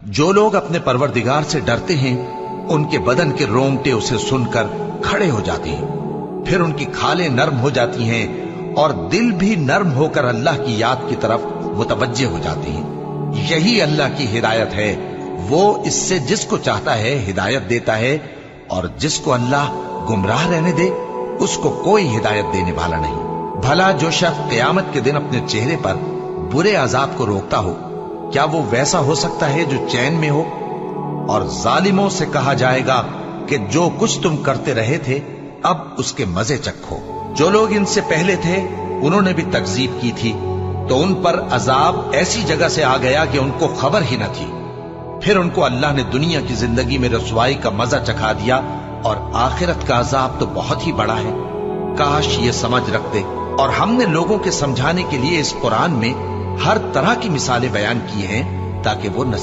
जो लोग अपने परवरदिगार से डरते हैं उनके बदन के रोंगटे उसे सुनकर खड़े हो जाते हैं, फिर उनकी खालें नर्म हो जाती हैं और दिल भी नर्म होकर अल्लाह की याद की तरफ मुतवज्जे हो जाते हैं। यही अल्लाह की हिदायत है, वो इससे जिसको चाहता है हिदायत देता है, और जिसको अल्लाह गुमराह रहने दे उसको कोई हिदायत देने वाला नहीं। भला जो शख्स क़यामत के दिन अपने चेहरे पर बुरे अजाब को रोकता हो, क्या वो वैसा हो सकता है जो चैन में हो? और जालिमों से कहा जाएगा कि जो कुछ तुम करते रहे थे अब उसके मजे चखो। जो लोग इनसे पहले थे उन्होंने भी तकजीब की थी, तो उन पर अजाब ऐसी जगह से आ गया कि उनको खबर ही न थी। फिर उनको अल्लाह ने दुनिया की जिंदगी में रसवाई का मजा चखा दिया, और आखिरत का अजाब तो बहुत ही बड़ा है। काश ये समझ रखते। और हमने लोगों के समझाने के लिए इस कुरान में हर तरह की मिसालें बयान की हैं ताकि वो